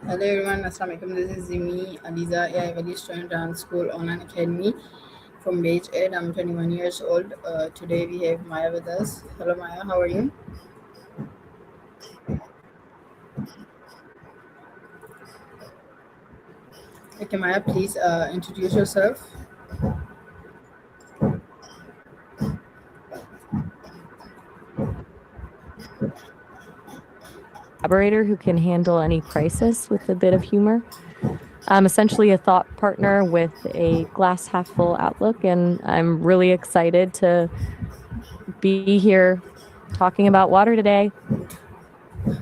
Hello everyone, Assalamu alaikum. This is Zimi Aliza, AI Valley Student Dance School Online Academy from Page 8. I'm 21 years old. Today we have Maya with us. Hello Maya, how are you? Okay Maya, please introduce yourself. Collaborator who can handle any crisis with a bit of humor. I'm essentially a thought partner with a glass half full outlook, and I'm really excited to be here talking about water today.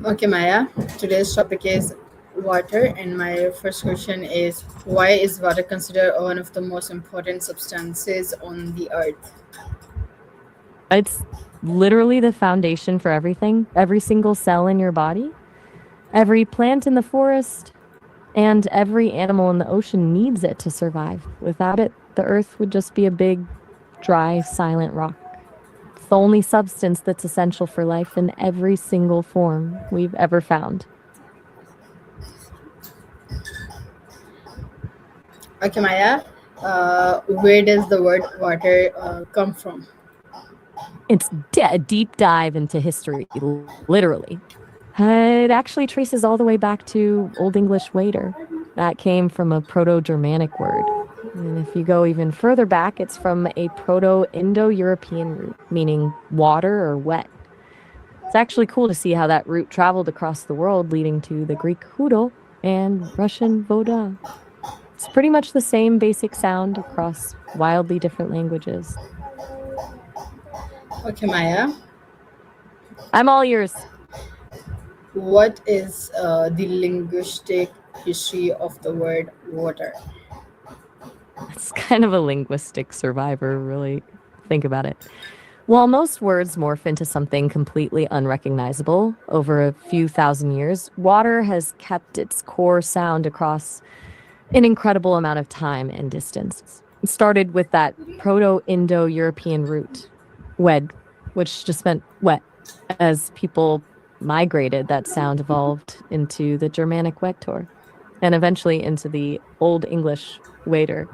Okay Maya, today's topic is water, and my first question is, why is water considered one of the most important substances on the earth? It's literally the foundation for everything, every single cell in your body, every plant in the forest, and every animal in the ocean needs it to survive. Without it, the earth would just be a big, dry, silent rock. It's the only substance that's essential for life in every single form we've ever found. Okay Maya, where does the word water come from? It's a deep dive into history, literally. It actually traces all the way back to Old English waiter. That came from a Proto Germanic word. And if you go even further back, it's from a Proto Indo European root, meaning water or wet. It's actually cool to see how that root traveled across the world, leading to the Greek hudo and Russian voda. It's pretty much the same basic sound across wildly different languages. Okay Maya, I'm all ears. what is the linguistic history of the word water? It's kind of a linguistic survivor, really. Think about it. While most words morph into something completely unrecognizable over a few thousand years, water has kept its core sound across an incredible amount of time and distance. It started with that Proto Indo European root, wed, which just meant wet. As people migrated, that sound evolved into the Germanic wetor and eventually into the Old English waiter.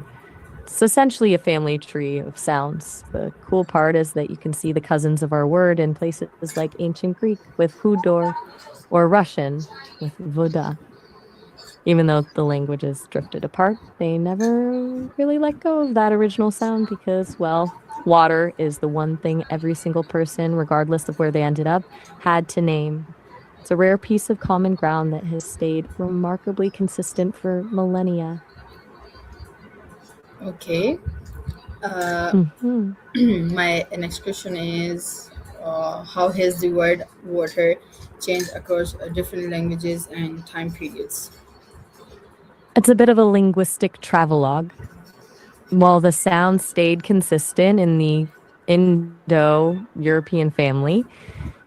It's essentially a family tree of sounds. The cool part is that you can see the cousins of our word in places like ancient Greek with hudor or Russian with voda. Even though the languages drifted apart, they never really let go of that original sound because, well, water is the one thing every single person, regardless of where they ended up, had to name. It's a rare piece of common ground that has stayed remarkably consistent for millennia. Okay. Uh, Hmm. my next question is, how has the word water changed across different languages and time periods? It's a bit of a linguistic travelogue. While the sound stayed consistent in the Indo European family,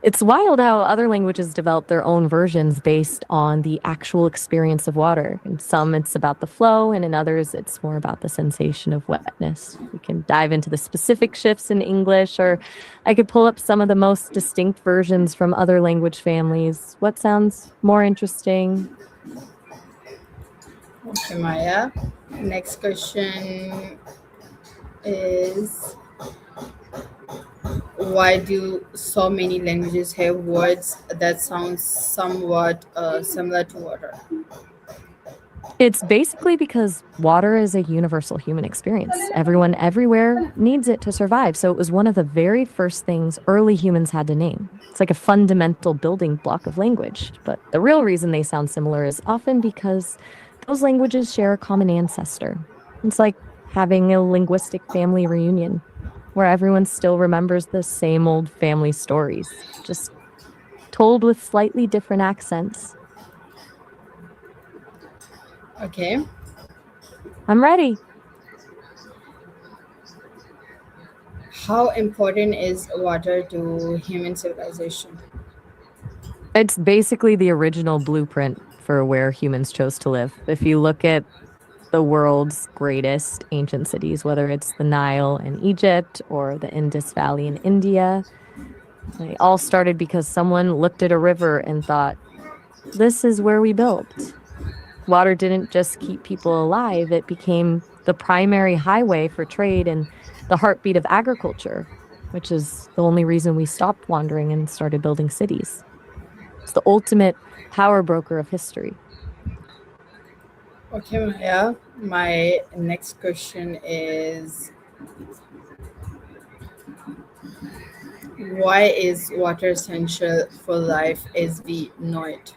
it's wild how other languages develop their own versions based on the actual experience of water. In some, it's about the flow, and in others, it's more about the sensation of wetness. We can dive into the specific shifts in English, or I could pull up some of the most distinct versions from other language families. What sounds more interesting? Okay, Maya. Next question is, why do so many languages have words that sound somewhat similar to water? It's basically because water is a universal human experience. Everyone everywhere needs it to survive. So it was one of the very first things early humans had to name. It's like a fundamental building block of language. But the real reason they sound similar is often because those languages share a common ancestor. It's like having a linguistic family reunion where everyone still remembers the same old family stories, just told with slightly different accents. Okay. I'm ready. How important is water to human civilization? It's basically the original blueprint for where humans chose to live. If you look at the world's greatest ancient cities, whether it's the Nile in Egypt or the Indus Valley in India, they all started because someone looked at a river and thought, this is where we built. Water didn't just keep people alive, it became the primary highway for trade and the heartbeat of agriculture, which is the only reason we stopped wandering and started building cities. It's the ultimate power broker of history. Okay, Maya. My next question is, why is water essential for life as we know it?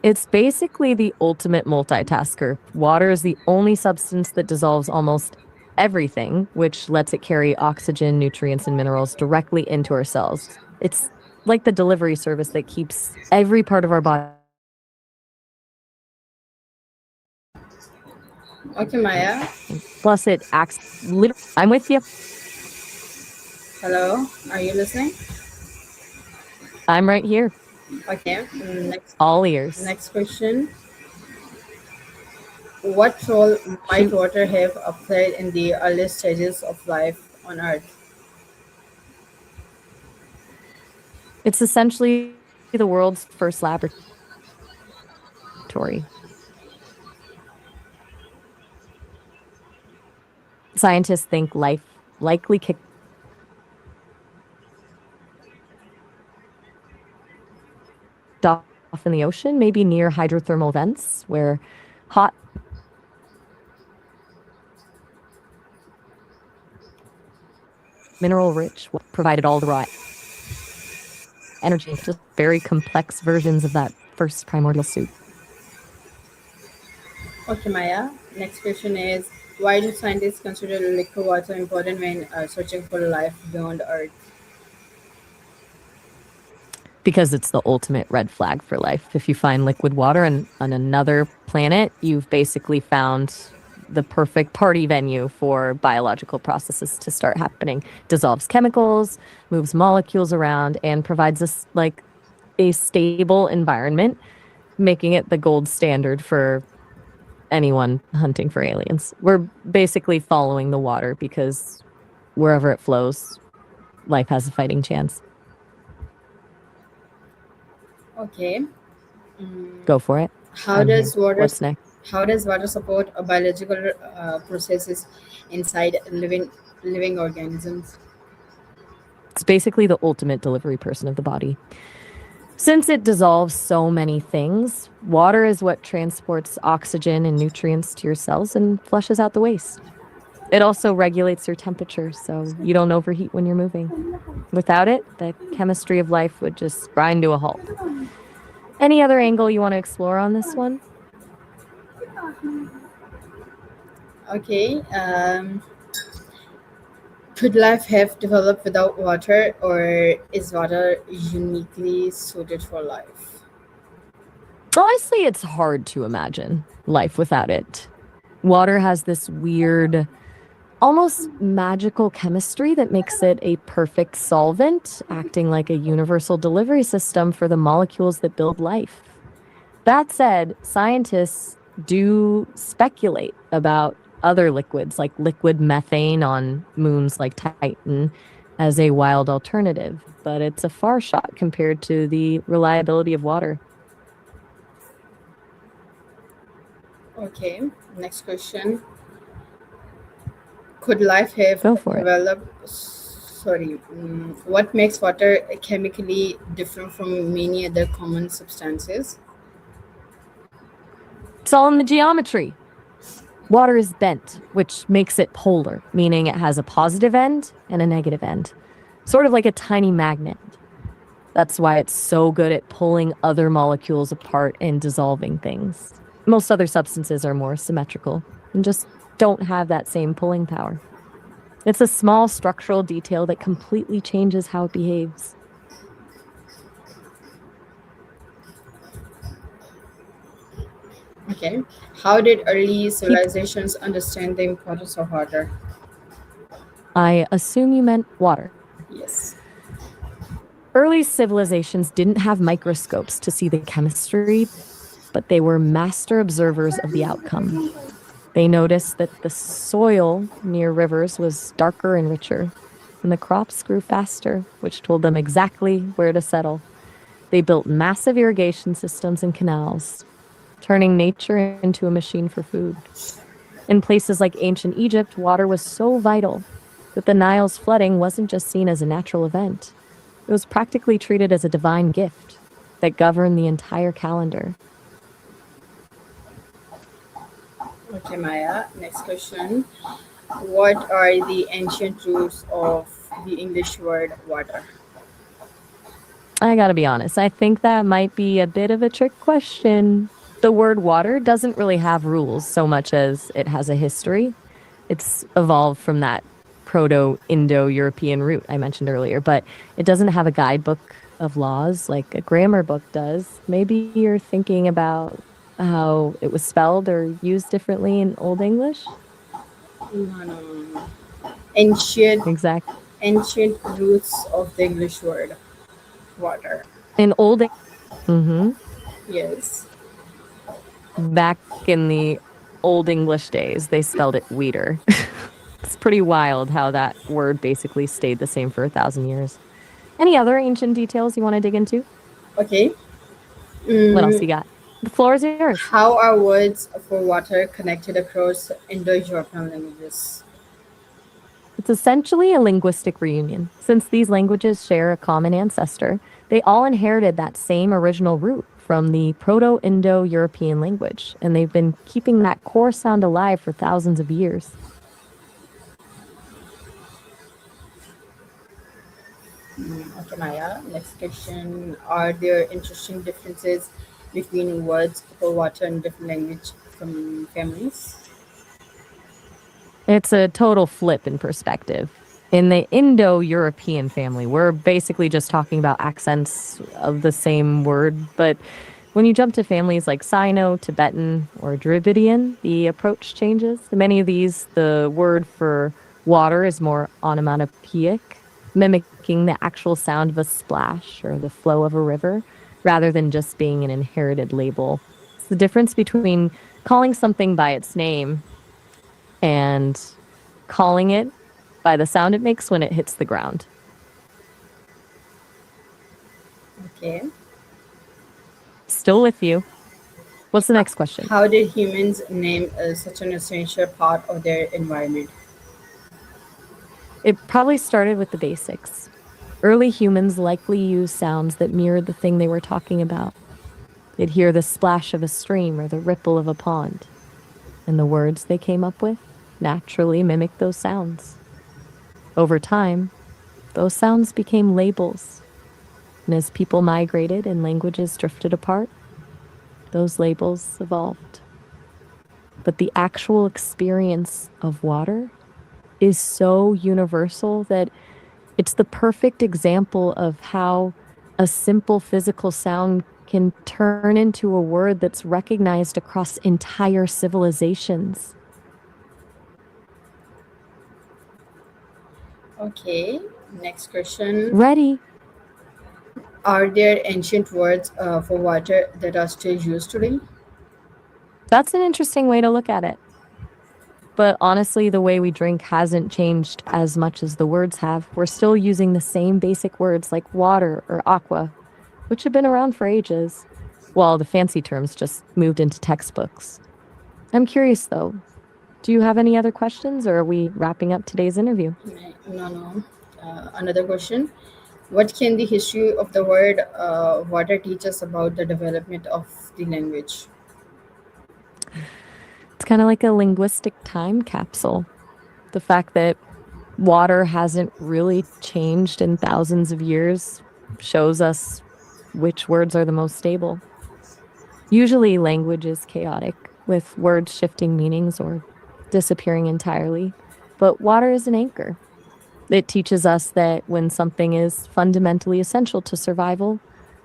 It's basically the ultimate multitasker. Water is the only substance that dissolves almost everything, which lets it carry oxygen, nutrients, and minerals directly into our cells. It's like the delivery service that keeps every part of our body Okay, Maya. functioning. Plus, it acts literally. I'm with you. Hello, are you listening? I'm right here, Okay. all ears. Next question. What role might Shoot. water have played in the early stages of life on Earth? It's essentially the world's first laboratory. Scientists think life likely kicked off in the ocean, maybe near hydrothermal vents, where hot mineral rich provided all the raw energy, just very complex versions of that first primordial soup. Okay, Maya. Next question is, why do scientists consider liquid water important when searching for life beyond Earth? Because it's the ultimate red flag for life. If you find liquid water on another planet, you've basically found the perfect party venue for biological processes to start happening. Dissolves chemicals, moves molecules around, and provides us like a stable environment, making it the gold standard for anyone hunting for aliens. We're basically following the water because wherever it flows, life has a fighting chance. Okay. Go for it. How I'm here. does water What's next? how does water support biological processes inside living organisms? It's basically the ultimate delivery person of the body. Since it dissolves so many things, water is what transports oxygen and nutrients to your cells and flushes out the waste. It also regulates your temperature so you don't overheat when you're moving. Without it, the chemistry of life would just grind to a halt. Any other angle you want to explore on this one? Okay. Could life have developed without water, or is water uniquely suited for life? Honestly, it's hard to imagine life without it. Water has this weird, almost magical chemistry that makes it a perfect solvent, acting like a universal delivery system for the molecules that build life. That said, scientists do speculate about other liquids, like liquid methane on moons like Titan, as a wild alternative, but it's a far shot compared to the reliability of water. Okay. Next question. Could life have Go for it. developed? Sorry. What makes water chemically different from many other common substances? It's all in the geometry. Water is bent, which makes it polar, meaning it has a positive end and a negative end, sort of like a tiny magnet. That's why it's so good at pulling other molecules apart and dissolving things. Most other substances are more symmetrical and just don't have that same pulling power. It's a small structural detail that completely changes how it behaves. Okay. How did early People, civilizations understand the importance of water? I assume you meant water. Yes. Early civilizations didn't have microscopes to see the chemistry, but they were master observers of the outcome. They noticed that the soil near rivers was darker and richer, and the crops grew faster, which told them exactly where to settle. They built massive irrigation systems and canals. turning nature into a machine for food. In places like ancient Egypt, water was so vital that the Nile's flooding wasn't just seen as a natural event. It was practically treated as a divine gift that governed the entire calendar. Okay, Maya. Next question. What are the ancient roots of the English word water? I gotta be honest, I think that might be a bit of a trick question. The word water doesn't really have rules so much as it has a history. It's evolved from that Proto Indo European root I mentioned earlier, but it doesn't have a guidebook of laws like a grammar book does. Maybe you're thinking about how it was spelled or used differently in Old English? No, no, no, no. Ancient, Exactly. ancient roots of the English word water. In Old Mhm. Yes. Back in the Old English days, they spelled it weeder. It's pretty wild how that word basically stayed the same for 1,000 years. Any other ancient details you want to dig into? Okay. What else Mm, you got? The floor is yours. how are words for water connected across Indo-European languages? It's essentially a linguistic reunion. Since these languages share a common ancestor, they all inherited that same original root from the Proto Indo European language, and they've been keeping that core sound alive for thousands of years. Okay, Maya. Next question. Are there interesting differences between words for water in different language from families? It's a total flip in perspective. In the Indo European family, we're basically just talking about accents of the same word. But when you jump to families like Sino, Tibetan, or Dravidian, the approach changes. In many of these, the word for water is more onomatopoeic, mimicking the actual sound of a splash or the flow of a river, rather than just being an inherited label. It's the difference between calling something by its name and calling it by the sound it makes when it hits the ground. Okay. Still with you. What's the next question? How did humans name such an essential part of their environment? It probably started with the basics. Early humans likely used sounds that mirrored the thing they were talking about. They'd hear the splash of a stream or the ripple of a pond, and the words they came up with naturally mimicked those sounds. Over time, those sounds became labels, and as people migrated and languages drifted apart, those labels evolved. But the actual experience of water is so universal that it's the perfect example of how a simple physical sound can turn into a word that's recognized across entire civilizations. Okay. Next question. Ready? Are there ancient words for water that are still used today? That's an interesting way to look at it. But honestly, the way we drink hasn't changed as much as the words have. We're still using the same basic words like water or aqua, which have been around for ages, while the fancy terms just moved into textbooks. I'm curious though, do you have any other questions or are we wrapping up today's interview? No, no. Another question. What can the history of the word water teach us about the development of the language? It's kind of like a linguistic time capsule. The fact that water hasn't really changed in thousands of years shows us which words are the most stable. Usually, language is chaotic, with words shifting meanings or disappearing entirely. But water is an anchor. It teaches us that when something is fundamentally essential to survival,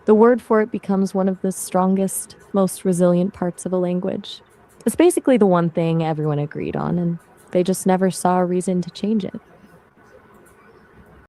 the word for it becomes one of the strongest, most resilient parts of a language. It's basically the one thing everyone agreed on, and they just never saw a reason to change it.